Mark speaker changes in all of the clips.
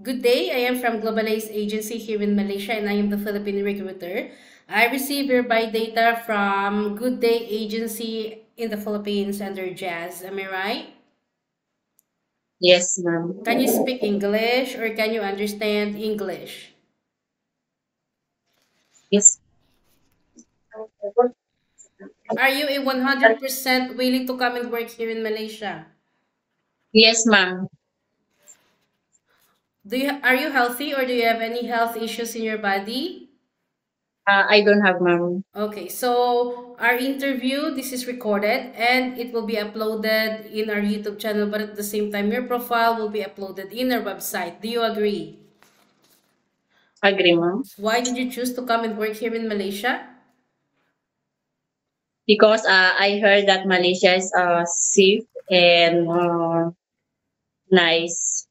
Speaker 1: Good day, I am from Globalize Agency here in Malaysia and I am the Philippine recruiter. I receive hereby data from Good Day Agency in the Philippines under Jazz. Am I right?
Speaker 2: Yes, ma'am.
Speaker 1: Can you speak English or can you understand English?
Speaker 2: Yes.
Speaker 1: Are you a 100% willing to come and work here in Malaysia?
Speaker 2: Yes, ma'am.
Speaker 1: Are you healthy or do you have any health issues in your body?
Speaker 2: I don't have, ma'am.
Speaker 1: Okay, so our interview, this is recorded and it will be uploaded in our YouTube channel, but at the same time, your profile will be uploaded in our website. Do you agree?
Speaker 2: Agree, ma'am.
Speaker 1: Why did you choose to come and work here in Malaysia?
Speaker 2: Because I heard that Malaysia is safe and nice.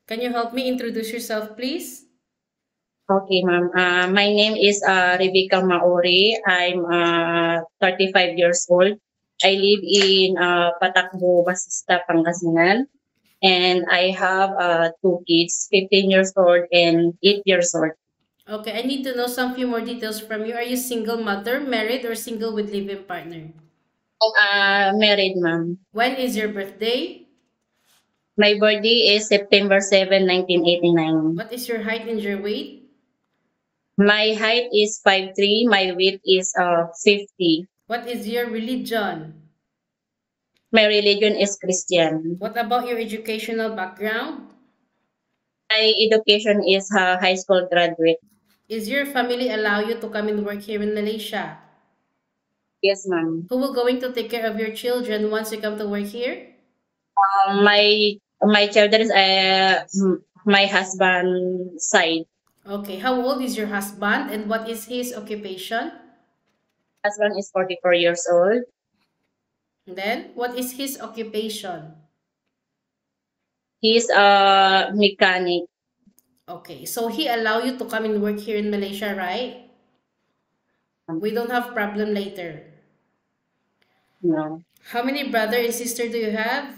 Speaker 1: Can you help me introduce yourself, please?
Speaker 2: Okay, ma'am. My name is Rebecca Maori. I'm 35 years old. I live in Patakbo, Basista, Pangasinan. And I have two kids, 15 years old and 8 years old.
Speaker 1: Okay, I need to know some few more details from you. Are you single mother, married, or single with live-in partner?
Speaker 2: I'm married, ma'am.
Speaker 1: When is your birthday?
Speaker 2: My birthday is September 7, 1989.
Speaker 1: What is your height and your weight?
Speaker 2: My height is 5'3". My weight is 50.
Speaker 1: What is your religion?
Speaker 2: My religion is Christian.
Speaker 1: What about your educational background?
Speaker 2: My education is high school graduate.
Speaker 1: Is your family allow you to come and work here in Malaysia?
Speaker 2: Yes, ma'am.
Speaker 1: Who will going to take care of your children once you come to work here?
Speaker 2: My children is my husband side.
Speaker 1: Okay, how old is your husband and what is his occupation?
Speaker 2: Husband is 44 years old.
Speaker 1: Then, what is his occupation?
Speaker 2: He's a mechanic.
Speaker 1: Okay, so he allow you to come and work here in Malaysia, right? We don't have problem later.
Speaker 2: No.
Speaker 1: How many brother and sister do you have?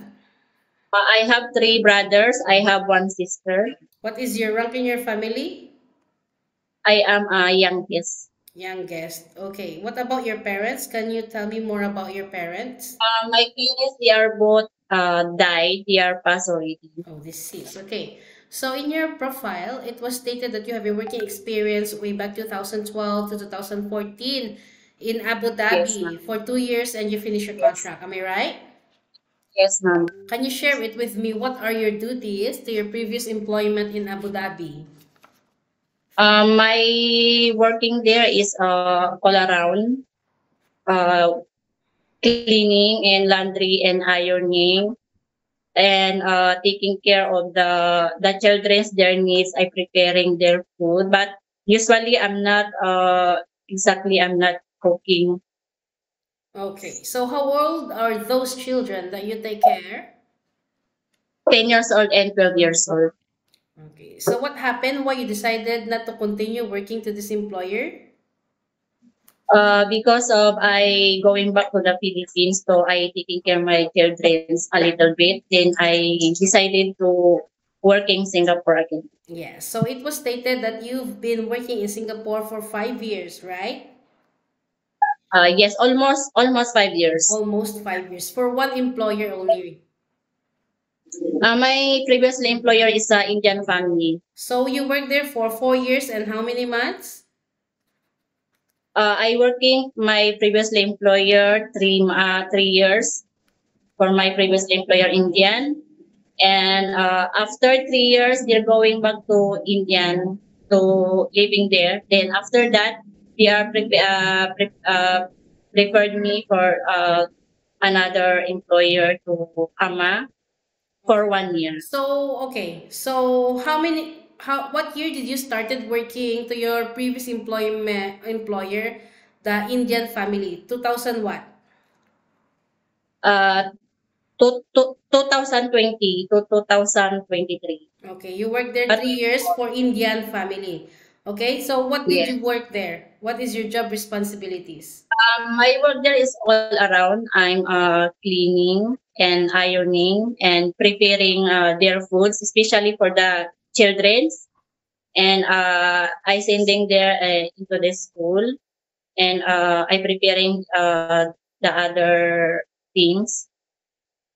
Speaker 2: I have three brothers. I have one sister.
Speaker 1: What is your rank in your family?
Speaker 2: I am a youngest.
Speaker 1: Youngest. Okay, what about your parents? Can you tell me more about your parents?
Speaker 2: My parents, they are both died. They are passed already.
Speaker 1: Oh, this is okay. So in your profile, it was stated that you have a working experience way back 2012 to 2014 in Abu
Speaker 2: Yes,
Speaker 1: Dhabi
Speaker 2: ma'am.
Speaker 1: for 2 years and you finish your
Speaker 2: Yes.
Speaker 1: contract. Am I right?
Speaker 2: Yes, ma'am.
Speaker 1: Can you share it with me? What are your duties to your previous employment in Abu Dhabi?
Speaker 2: My working there is all around uh, cleaning and laundry and ironing and taking care of the children's their needs. I preparing their food, but usually I'm not cooking.
Speaker 1: Okay, so how old are those children that you take care?
Speaker 2: 10 years old and 12 years old.
Speaker 1: Okay, so what happened? Why you decided not to continue working to this employer?
Speaker 2: Because of I going back to the Philippines, so I taking care of my children a little bit. Then I decided to work in Singapore again.
Speaker 1: Yeah, so it was stated that you've been working in Singapore for 5 years, right?
Speaker 2: Yes, almost 5 years.
Speaker 1: Almost 5 years for one employer only.
Speaker 2: My previous employer is a Indian family.
Speaker 1: So you worked there for 4 years and how many months?
Speaker 2: I working my previous employer 3 years for my previous employer Indian, and after 3 years they're going back to Indian to living there. Then after that they are preferred me for another employer to AMA for
Speaker 1: Okay.
Speaker 2: 1 year.
Speaker 1: So what year did you started working to your previous employer, the Indian family? 2000 what?
Speaker 2: Uh, 2020 to 2023.
Speaker 1: Okay, you worked there
Speaker 2: But
Speaker 1: 3 years for Indian family. Okay, so what did you
Speaker 2: yes,
Speaker 1: work there? What is your job responsibilities?
Speaker 2: my work there is all around. I'm cleaning and ironing and preparing their foods, especially for the children, and I sending there into the school, and I preparing the other things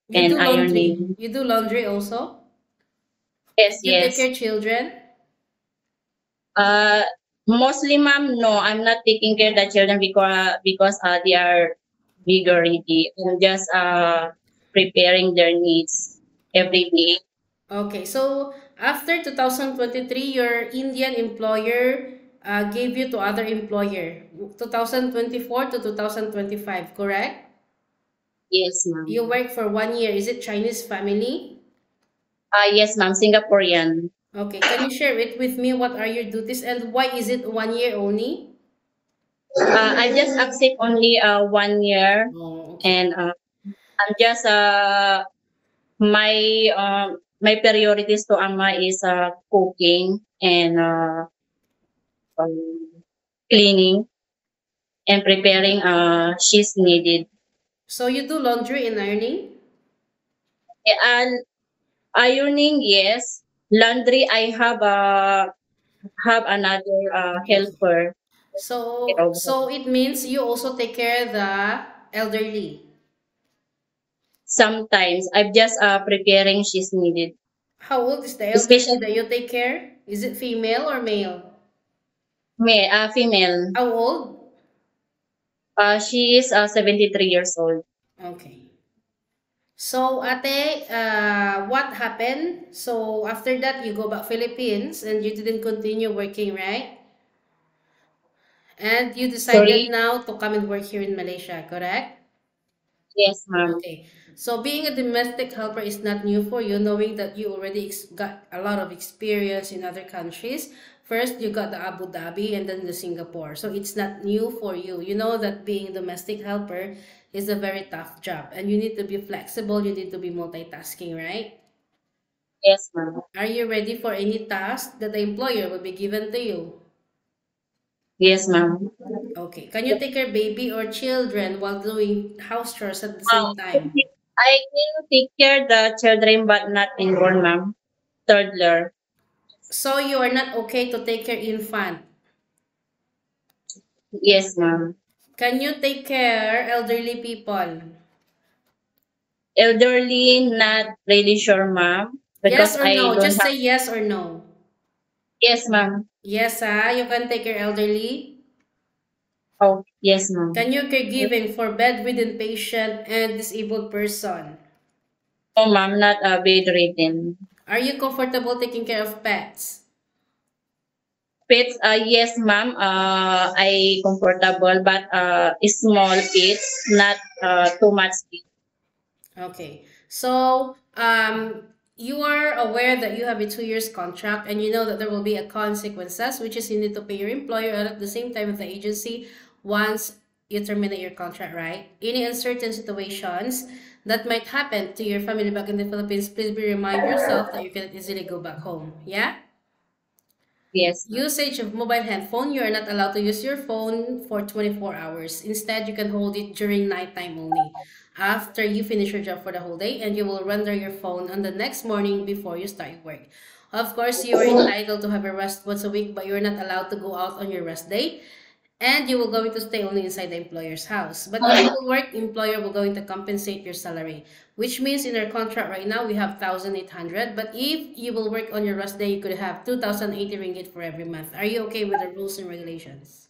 Speaker 1: You
Speaker 2: and
Speaker 1: do laundry.
Speaker 2: ironing.
Speaker 1: You do laundry also?
Speaker 2: Yes,
Speaker 1: Can you take
Speaker 2: yes.
Speaker 1: care children?
Speaker 2: Uh, Mostly, ma'am, no, I'm not taking care of the children because they are big already. I'm just preparing their needs every day.
Speaker 1: Okay, so after 2023, your Indian employer gave you to other employer. 2024 to 2025, correct?
Speaker 2: Yes,
Speaker 1: You
Speaker 2: ma'am.
Speaker 1: work for 1 year. Is it Chinese family?
Speaker 2: Yes, ma'am. Singaporean.
Speaker 1: Okay, can you share it with me? What are your duties and why is it 1 year only?
Speaker 2: I just accept only 1 year,
Speaker 1: Oh, okay.
Speaker 2: and I'm just my my priorities to Ama is cooking and um, cleaning and preparing she's needed.
Speaker 1: So you do laundry and ironing?
Speaker 2: And ironing, yes. Laundry, I have another
Speaker 1: Okay.
Speaker 2: helper.
Speaker 1: So it means you also take care of the elderly.
Speaker 2: Sometimes I'm just preparing she's needed.
Speaker 1: How old is the elderly
Speaker 2: Especially
Speaker 1: that you take care? Is it female or male?
Speaker 2: female.
Speaker 1: How old?
Speaker 2: She is 73 years old.
Speaker 1: Okay. So, ate, what happened? So, after that, you go back Philippines and you didn't continue working, right? And you decided
Speaker 2: Sorry.
Speaker 1: now to come and work here in Malaysia, correct?
Speaker 2: Yes, ma'am.
Speaker 1: Okay. So, being a domestic helper is not new for you, knowing that you already got a lot of experience in other countries. First, you got the Abu Dhabi and then the Singapore. So, it's not new for you. You know that being a domestic helper is a very tough job and you need to be flexible, you need to be multitasking, right?
Speaker 2: Yes, ma'am.
Speaker 1: Are you ready for any task that the employer will be given to you?
Speaker 2: Yes, ma'am.
Speaker 1: Okay. Can you take care baby or children while doing house chores at the
Speaker 2: Uh,
Speaker 1: same time?
Speaker 2: I can take care the children, but not inborn, ma'am. Toddler.
Speaker 1: So you are not okay to take care infant.
Speaker 2: Yes, ma'am.
Speaker 1: Can you take care elderly people?
Speaker 2: Elderly, not really sure, ma'am,
Speaker 1: Yes
Speaker 2: because
Speaker 1: or
Speaker 2: I
Speaker 1: no?
Speaker 2: don't
Speaker 1: Just
Speaker 2: have.
Speaker 1: say yes or no.
Speaker 2: Yes, ma'am.
Speaker 1: Yes, you can take care elderly.
Speaker 2: Oh, yes, ma'am.
Speaker 1: Can you caregiving for bedridden patient and disabled person?
Speaker 2: Oh, ma'am, not bedridden.
Speaker 1: Are you comfortable taking care of pets?
Speaker 2: Pets, yes, ma'am. I comfortable, but small pets, not too much pets.
Speaker 1: Okay. So, you are aware that you have a 2 years contract and you know that there will be a consequences, which is you need to pay your employer and at the same time with the agency once you terminate your contract, right? Any uncertain situations that might happen to your family back in the Philippines, please be remind yourself that you can easily go back home. Yeah?
Speaker 2: Yes, ma'am.
Speaker 1: Usage of mobile handphone, you are not allowed to use your phone for 24 hours. Instead, you can hold it during nighttime only. After you finish your job for the whole day, and you will render your phone on the next morning before you start work. Of course, you are entitled to have a rest once a week, but you're not allowed to go out on your rest day and you will going to stay only inside the employer's house. But if you will work, employer will going to compensate your salary, which means in our contract right now we have 1,800. But if you will work on your rest day, you could have 2,080 ringgit for every month. Are you okay with the rules and regulations?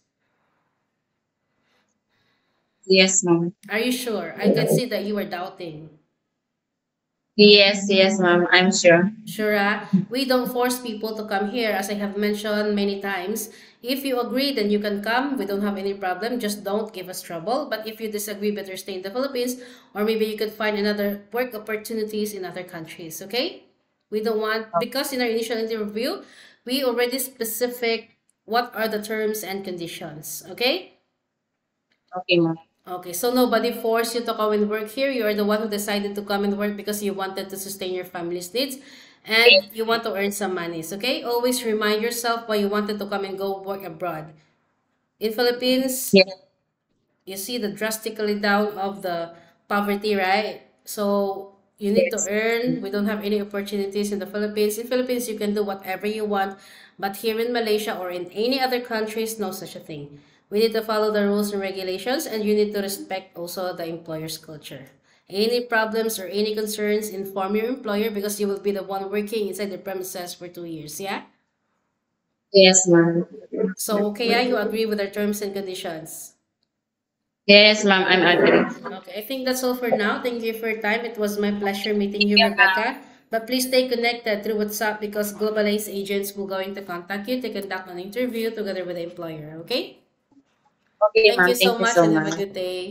Speaker 2: Yes, ma'am.
Speaker 1: Are you sure? I can see that you are doubting.
Speaker 2: Yes, yes, ma'am. I'm sure.
Speaker 1: Sure, we don't force people to come here, as I have mentioned many times. If you agree, then you can come. We don't have any problem. Just don't give us trouble. But if you disagree, better stay in the Philippines, or maybe you could find another work opportunities in other countries. Okay? We don't want because in our initial interview, we already specific what are the terms and conditions. Okay?
Speaker 2: Okay, ma'am.
Speaker 1: Okay, so nobody forced you to come and work here. You are the one who decided to come and work because you wanted to sustain your family's needs and you want to earn some monies. Okay, always remind yourself why you wanted to come and go work abroad. In Philippines,
Speaker 2: Yes,
Speaker 1: you see the drastically down of the poverty, right? So You need to
Speaker 2: Yes.
Speaker 1: earn. We don't have any opportunities in the Philippines. In Philippines, you can do whatever you want, but here in Malaysia or in any other countries, no such a thing. We need to follow the rules and regulations, and you need to respect also the employer's culture. Any problems or any concerns, inform your employer because you will be the one working inside the premises for 2 years. Yeah.
Speaker 2: Yes, ma'am.
Speaker 1: So okay, yeah, you agree with our terms and conditions.
Speaker 2: Yes, ma'am, I'm agree.
Speaker 1: Okay, I think that's all for now. Thank you for your time. It was my pleasure meeting
Speaker 2: Thank
Speaker 1: you,
Speaker 2: you, ma'am.
Speaker 1: Rebecca. But please stay connected through WhatsApp because Globalized agents will going to contact you to conduct an interview together with the employer. Okay?
Speaker 2: Okay,
Speaker 1: Thank
Speaker 2: ma'am.
Speaker 1: you so
Speaker 2: Thank you
Speaker 1: much
Speaker 2: so
Speaker 1: and have a
Speaker 2: much.
Speaker 1: good day.